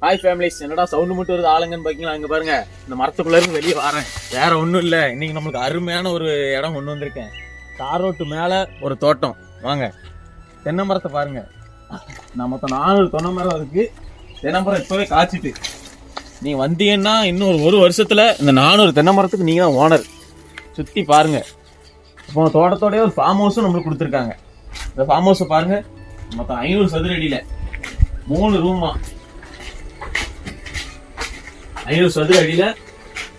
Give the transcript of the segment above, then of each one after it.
Hi families, என்னடா sound மட்டும் வருது ஆளுங்கன்னு பார்த்தீங்களா? அங்கே பாருங்க, இந்த மரத்துக்குள்ள இருந்து வெளியே வரேன். வேற ஒன்றும் இல்லை, இன்னைக்கு நம்மளுக்கு அருமையான ஒரு இடம் கொண்டு வந்திருக்கேன். தார் ரோட்டு மேலே ஒரு தோட்டம். வாங்க, தென்னை மரத்தை பாருங்க. நான் மொத்தம் 4 தென்னை மரம் இருக்கு. தென்னை மரம் இப்போவே காய்ச்சிட்டு நீங்கள் வந்தீங்கன்னா இன்னும் ஒரு வருஷத்துல இந்த 400 தென்னை மரத்துக்கு நீங்கள் தான் ஓனர். சுற்றி பாருங்க. இப்போ தோட்டத்தோடய ஒரு ஃபார்ம் ஹவுஸும் நம்மளுக்கு கொடுத்துருக்காங்க. இந்த ஃபார்ம் ஹவுஸை பாருங்க, மொத்தம் 500 சதுர அடியில் 3 ரூமா. 500 சதுர அடியில்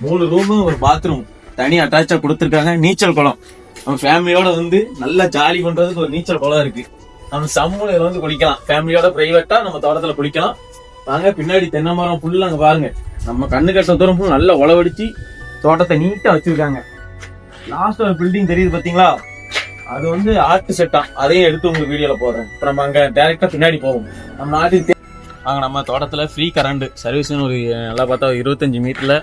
3 ரூமு, ஒரு பாத்ரூம் தனி அட்டாச்சா கொடுத்துருக்காங்க. நீச்சல் குளம், நம்ம ஃபேமிலியோட வந்து நல்லா ஜாலி பண்றதுக்கு ஒரு நீச்சல் குளம் இருக்கு. நம்ம சமூகம் வந்து குளிக்கலாம், ஃபேமிலியோட பிரைவேட்டா நம்ம தோட்டத்துல குளிக்கலாம். வாங்க, பின்னாடி தென்னை மரம் ஃபுல்லா அங்க பாருங்க. நம்ம கண்ணு கட்ட தூரம் நல்லா உழவடிச்சு தோட்டத்தை நீட்டா வச்சிருக்காங்க. லாஸ்ட் ஒரு பில்டிங் தெரியுது பாத்தீங்களா, அது வந்து ஆர்ட் செட்டா. அதையும் எடுத்து உங்களுக்கு வீடியோல போடுறேன். இப்போ நம்ம அங்க டைரக்டா பின்னாடி போவோம். நம்ம நாட்டுக்கு அங்கே நம்ம தோட்டத்தில் ஃப்ரீ கரண்ட் சர்வீஸ்னு ஒரு நல்லா பார்த்தா 25 மீட்டரில்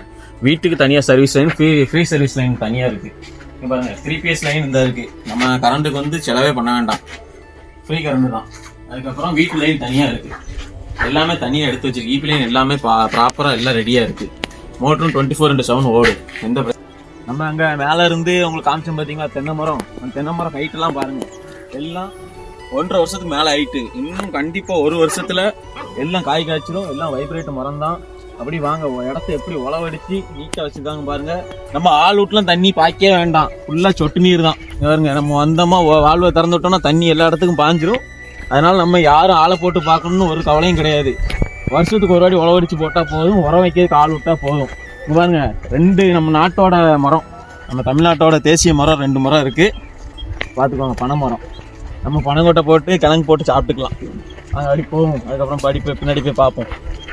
வீட்டுக்கு தனியாக service line, free service line தனியாக இருக்குது. இங்கே பாருங்கள், 3PS லைன் இந்த இருக்குது. நம்ம கரண்ட்டுக்கு வந்து செலவே பண்ண வேண்டாம், ஃப்ரீ கரண்ட் தான். அதுக்கப்புறம் வீட்டு லைன் தனியாக இருக்குது, எல்லாமே தனியாக எடுத்து வச்சிருக்கு. ஈபி லைன் எல்லாமே ப்ராப்பராக எல்லாம் ரெடியாக இருக்குது. மோட்டரும் 24/7 ஓடும். எந்த நம்ம அங்கே மேலே இருந்து உங்களுக்கு காமிச்சோம் பார்த்தீங்களா தென்னை மரம். அந்த தென்னை மரம் ஹைட்டெல்லாம் பாருங்கள், எல்லாம் 1.5 வருஷத்துக்கு மேலே ஆயிட்டு. இன்னும் கண்டிப்பாக 1 வருஷத்துல எல்லாம் காய் காய்ச்சிடும். எல்லாம் வைப்ரேட் மரம் தான். அப்படி வாங்க, இடத்த எப்படி உழவடிச்சு நீட்டாக வச்சுருக்காங்க பாருங்க. நம்ம ஆள் விட்டுலாம் தண்ணி பாய்க்கவே வேண்டாம், ஃபுல்லாக சொட்டு நீர் தான். பாருங்க, நம்ம வந்தோமா வாழ்வை திறந்து விட்டோம்னா தண்ணி எல்லா இடத்துக்கும் பாஞ்சிரும். அதனால நம்ம யாரும் ஆளை போட்டு பார்க்கணும்னு ஒரு கவலையும் கிடையாது. வருஷத்துக்கு ஒரு வாட்டி உழவடிச்சு போட்டால் போதும், உரம் வைக்கிறதுக்கு ஆள் விட்டா போதும். இங்கே பாருங்க, 2 நம்ம நாட்டோட மரம், நம்ம தமிழ்நாட்டோட தேசிய மரம் 2 மரம் இருக்குது. பார்த்துக்கோங்க, பனை மரம். நம்ம பனங்கொட்டை போட்டு கிழங்கு போட்டு சாப்பிட்டுக்கலாம். அங்கே அப்படி போவோம். அதுக்கப்புறம் படிப்பு பின்னாடி போய் பார்ப்போம்.